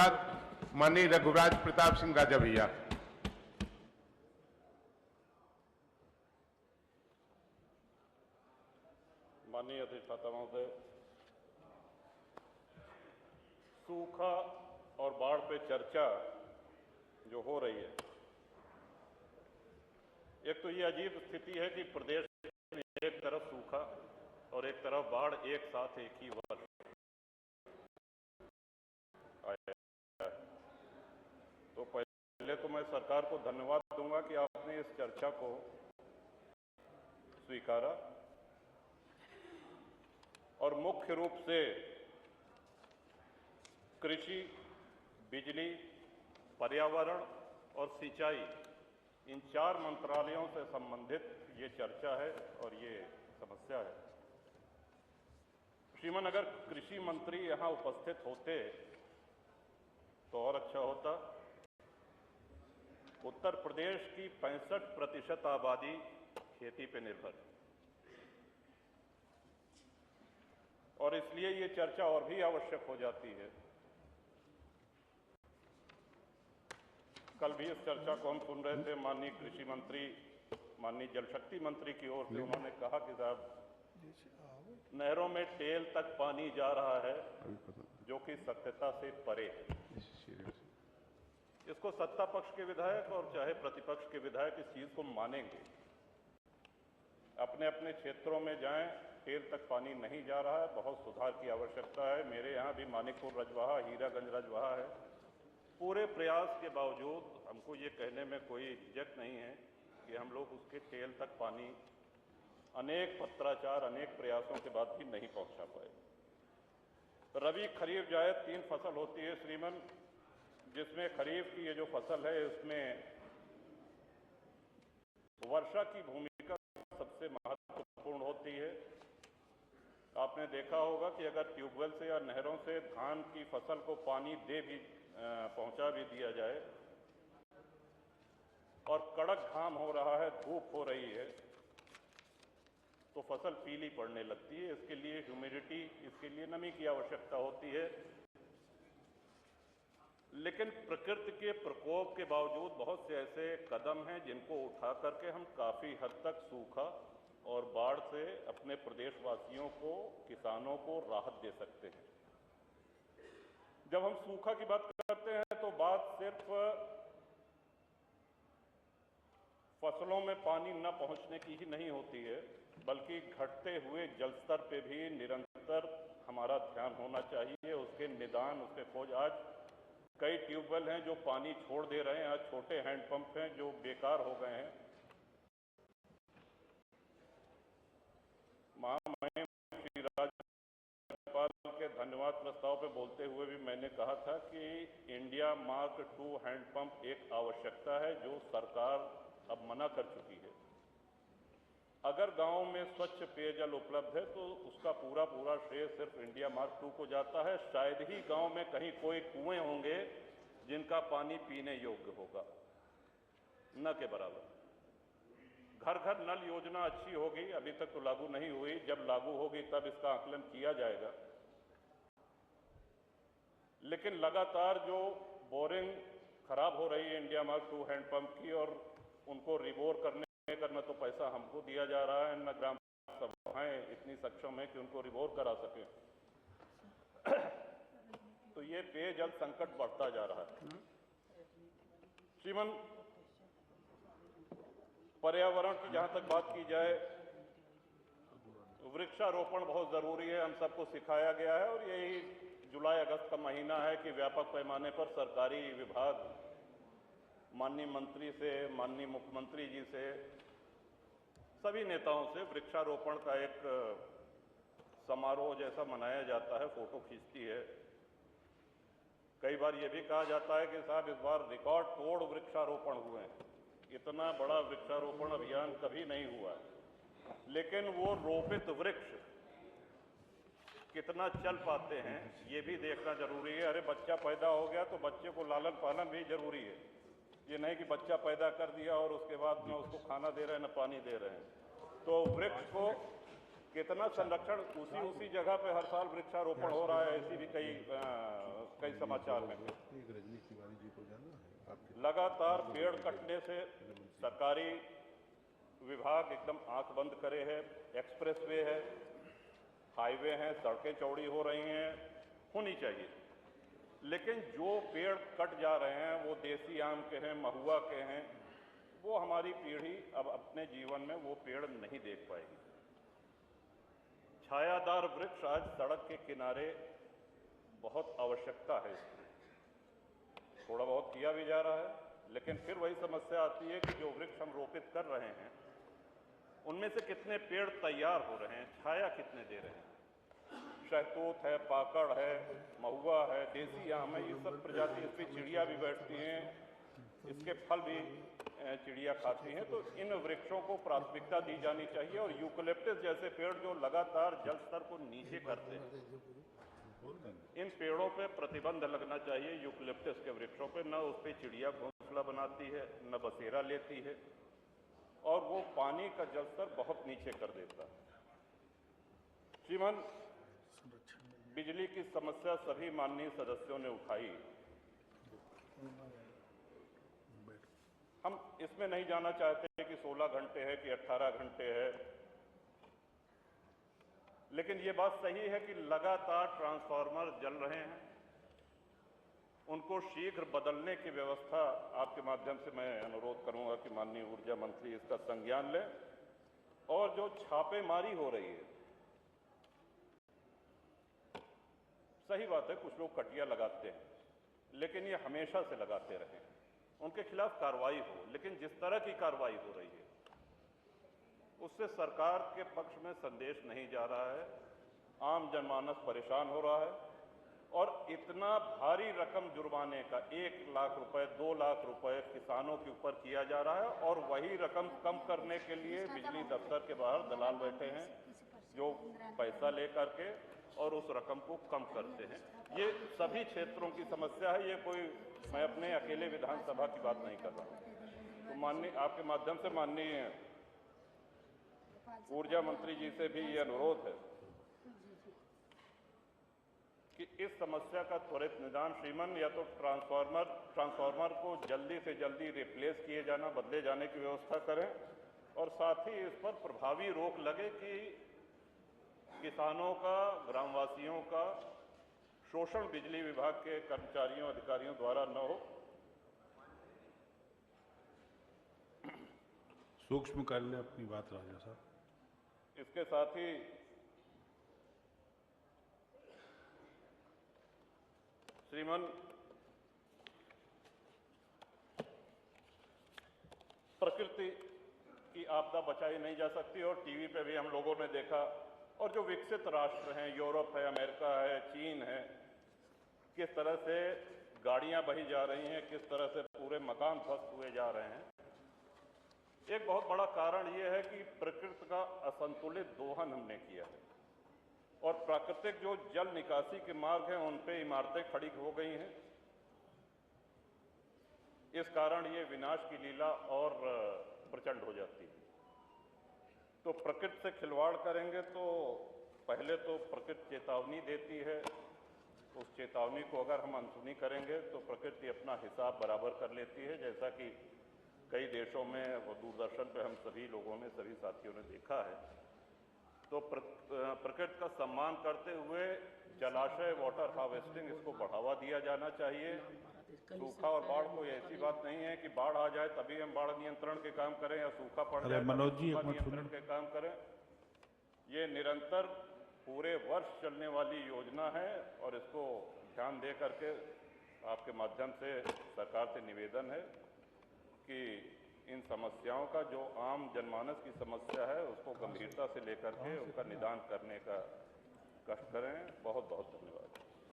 बाद माननीय रघुराज प्रताप सिंह राजा भैया। माननीय अधिष्ठाता महोदय, सूखा और बाढ़ पे चर्चा जो हो रही है, एक तो ये अजीब स्थिति है कि प्रदेश में एक तरफ सूखा और एक तरफ बाढ़ एक साथ एक ही वर्ष आया है। तो पहले तो मैं सरकार को धन्यवाद दूंगा कि आपने इस चर्चा को स्वीकारा और मुख्य रूप से कृषि, बिजली, पर्यावरण और सिंचाई, इन 4 मंत्रालयों से संबंधित ये चर्चा है और ये समस्या है। श्रीमान, अगर कृषि मंत्री यहाँ उपस्थित होते तो और अच्छा होता। उत्तर प्रदेश की 65% आबादी खेती पे निर्भर है और इसलिए ये चर्चा और भी आवश्यक हो जाती है। कल भी इस चर्चा को हम सुन रहे थे, माननीय कृषि मंत्री, माननीय जल शक्ति मंत्री की ओर से उन्होंने कहा कि साहब, नहरों में टेल तक पानी जा रहा है जो कि सत्यता से परे है। इसको सत्ता पक्ष के विधायक और चाहे प्रतिपक्ष के विधायक इस चीज को मानेंगे। अपने अपने क्षेत्रों में जाएं, टेल तक पानी नहीं जा रहा है, बहुत सुधार की आवश्यकता है। मेरे यहाँ भी मानिकपुर रजवाहा, हीरागंज रजवाहा है। पूरे प्रयास के बावजूद हमको ये कहने में कोई झिझक नहीं है कि हम लोग उसके टेल तक पानी अनेक पत्राचार, अनेक प्रयासों के बाद भी नहीं पहुंचा पाए। रबी, खरीफ, जायद 3 फसल होती है श्रीमन, जिसमें खरीफ की ये जो फसल है इसमें वर्षा की भूमिका सबसे महत्वपूर्ण होती है। आपने देखा होगा कि अगर ट्यूबवेल से या नहरों से धान की फसल को पानी पहुंचा भी दिया जाए और कड़क घाम हो रहा है, धूप हो रही है, तो फसल पीली पड़ने लगती है। इसके लिए ह्यूमिडिटी, इसके लिए नमी की आवश्यकता होती है। लेकिन प्रकृति के प्रकोप के बावजूद बहुत से ऐसे कदम हैं जिनको उठा करके हम काफी हद तक सूखा और बाढ़ से अपने प्रदेशवासियों को, किसानों को राहत दे सकते हैं। जब हम सूखा की बात करते हैं तो बात सिर्फ फसलों में पानी न पहुंचने की ही नहीं होती है, बल्कि घटते हुए जलस्तर पे भी निरंतर हमारा ध्यान होना चाहिए। उसके निदान, उसके खोज। आज कई ट्यूबवेल हैं जो पानी छोड़ दे रहे हैं, आज छोटे हैंडपंप हैं जो बेकार हो गए हैं। महामहिम श्री राज्यपाल के धन्यवाद प्रस्ताव पे बोलते हुए भी मैंने कहा था कि इंडिया मार्क II हैंडपंप एक आवश्यकता है जो सरकार अब मना कर चुकी है। अगर गांव में स्वच्छ पेयजल उपलब्ध है तो उसका पूरा श्रेय सिर्फ इंडिया मार्क II को जाता है। शायद ही गांव में कहीं कोई कुएं होंगे जिनका पानी पीने योग्य होगा, न के बराबर। घर घर नल योजना अच्छी होगी, अभी तक तो लागू नहीं हुई। जब लागू होगी तब इसका आकलन किया जाएगा। लेकिन लगातार जो बोरिंग खराब हो रही है इंडिया मार्क II हैंडपंप की, और उनको रिबोर करने का न तो पैसा हमको दिया जा रहा है, न ग्राम सभाएं इतनी सक्षम है कि उनको रिबोर करा सके, तो ये पेयजल संकट बढ़ता जा रहा है। श्रीमन, पर्यावरण की जहां तक बात की जाए, वृक्षारोपण बहुत जरूरी है, हम सबको सिखाया गया है। और यही जुलाई अगस्त का महीना है कि व्यापक पैमाने पर सरकारी विभाग माननीय मंत्री से, माननीय मुख्यमंत्री जी से, सभी नेताओं से वृक्षारोपण का एक समारोह जैसा मनाया जाता है, फोटो खींचती है। कई बार ये भी कहा जाता है कि साहब इस बार रिकॉर्ड तोड़ वृक्षारोपण हुए हैं, इतना बड़ा वृक्षारोपण अभियान कभी नहीं हुआ। लेकिन वो रोपित वृक्ष कितना चल पाते हैं ये भी देखना जरूरी है। अरे बच्चा पैदा हो गया तो बच्चे को लालन पालन भी जरूरी है। ये नहीं कि बच्चा पैदा कर दिया और उसके बाद में उसको खाना दे रहे हैं, न पानी दे रहे हैं। तो वृक्ष को कितना संरक्षण, उसी जगह पे हर साल वृक्षारोपण हो रहा है, ऐसी भी कई कई समाचार में रजनी तिवारी जी को जाना है आपके लगातार पेड़ कटने से सरकारी विभाग एकदम आंख बंद करे है। एक्सप्रेसवे है, हाईवे हैं, सड़कें चौड़ी हो रही हैं, होनी चाहिए, लेकिन जो पेड़ कट जा रहे हैं वो देसी आम के हैं, महुआ के हैं, वो हमारी पीढ़ी अब अपने जीवन में वो पेड़ नहीं देख पाएगी। छायादार वृक्ष आज सड़क के किनारे बहुत आवश्यकता है इसकी, थोड़ा बहुत किया भी जा रहा है, लेकिन फिर वही समस्या आती है कि जो वृक्ष हम रोपित कर रहे हैं उनमें से कितने पेड़ तैयार हो रहे हैं, छाया कितने दे रहे हैं। शहतूत है, पाकड़ है, महुआ है, देसी आम है, ये सब प्रजाति, इस पर चिड़िया भी बैठती हैं, इसके फल भी चिड़िया खाती हैं। तो इन वृक्षों को प्राथमिकता दी जानी चाहिए और यूकलिप्टस जैसे पेड़ जो लगातार जल स्तर को नीचे करते हैं, इन पेड़ों पे प्रतिबंध लगना चाहिए। यूकलिप्टस के वृक्षों पे न उस पर चिड़िया घोंसला बनाती है, न बसेरा लेती है, और वो पानी का जल स्तर बहुत नीचे कर देता है। श्रीमान, बिजली की समस्या सभी माननीय सदस्यों ने उठाई। हम इसमें नहीं जाना चाहते कि 16 घंटे है कि 18 घंटे है, लेकिन ये बात सही है कि लगातार ट्रांसफार्मर जल रहे हैं, उनको शीघ्र बदलने की व्यवस्था आपके माध्यम से मैं अनुरोध करूंगा कि माननीय ऊर्जा मंत्री इसका संज्ञान लें। और जो छापेमारी हो रही है, सही बात है कुछ लोग कटिया लगाते हैं, लेकिन ये हमेशा से लगाते रहे, उनके खिलाफ कार्रवाई हो, लेकिन जिस तरह की कार्रवाई हो रही है उससे सरकार के पक्ष में संदेश नहीं जा रहा है, आम जनमानस परेशान हो रहा है। और इतना भारी रकम जुर्माने का 1 लाख रुपए, 2 लाख रुपए किसानों के ऊपर किया जा रहा है, और वही रकम कम करने के लिए बिजली दफ्तर के बाहर दलाल बैठे हैं जो पैसा लेकर के और उस रकम को कम करते हैं। ये सभी क्षेत्रों की समस्या है, ये कोई मैं अपने अकेले विधानसभा की बात नहीं कर रहा हूँ। तो माननीय आपके माध्यम से माननीय ऊर्जा मंत्री जी से भी ये अनुरोध है कि इस समस्या का त्वरित निदान श्रीमान, या तो ट्रांसफार्मर को जल्दी से जल्दी रिप्लेस किए जाना, बदले जाने की व्यवस्था करें, और साथ ही इस पर प्रभावी रोक लगे कि किसानों का, ग्रामवासियों का शोषण बिजली विभाग के कर्मचारियों, अधिकारियों द्वारा न हो। सूक्ष्म कर ले अपनी बात राजा साहब। इसके साथ ही श्रीमान, प्रकृति की आपदा बचाई नहीं जा सकती, और टीवी पे भी हम लोगों ने देखा, और जो विकसित राष्ट्र हैं, यूरोप है, अमेरिका है, चीन है, किस तरह से गाड़ियां बही जा रही हैं, किस तरह से पूरे मकान ध्वस्त हुए जा रहे हैं। एक बहुत बड़ा कारण यह है कि प्रकृति का असंतुलित दोहन हमने किया है, और प्राकृतिक जो जल निकासी के मार्ग हैं उन पे इमारतें खड़ी हो गई हैं। इस कारण ये विनाश की लीला और प्रचंड हो जाती है। तो प्रकृति से खिलवाड़ करेंगे तो पहले तो प्रकृति चेतावनी देती है, उस चेतावनी को अगर हम अनसुनी करेंगे तो प्रकृति अपना हिसाब बराबर कर लेती है, जैसा कि कई देशों में और दूरदर्शन पे हम सभी लोगों ने, सभी साथियों ने देखा है। तो प्रकृति का सम्मान करते हुए जलाशय, वाटर हार्वेस्टिंग, इसको बढ़ावा दिया जाना चाहिए। सूखा और बाढ़ कोई ऐसी बात नहीं है कि बाढ़ आ जाए तभी हम बाढ़ नियंत्रण के काम करें, या सूखा पड़ जाए मनोज जी सूखा नियंत्रण के काम करें। ये निरंतर पूरे वर्ष चलने वाली योजना है, और इसको ध्यान दे करके आपके माध्यम से सरकार से निवेदन है कि इन समस्याओं का, जो आम जनमानस की समस्या है, उसको गंभीरता से लेकर के उनका निदान करने का कष्ट करें। बहुत बहुत धन्यवाद।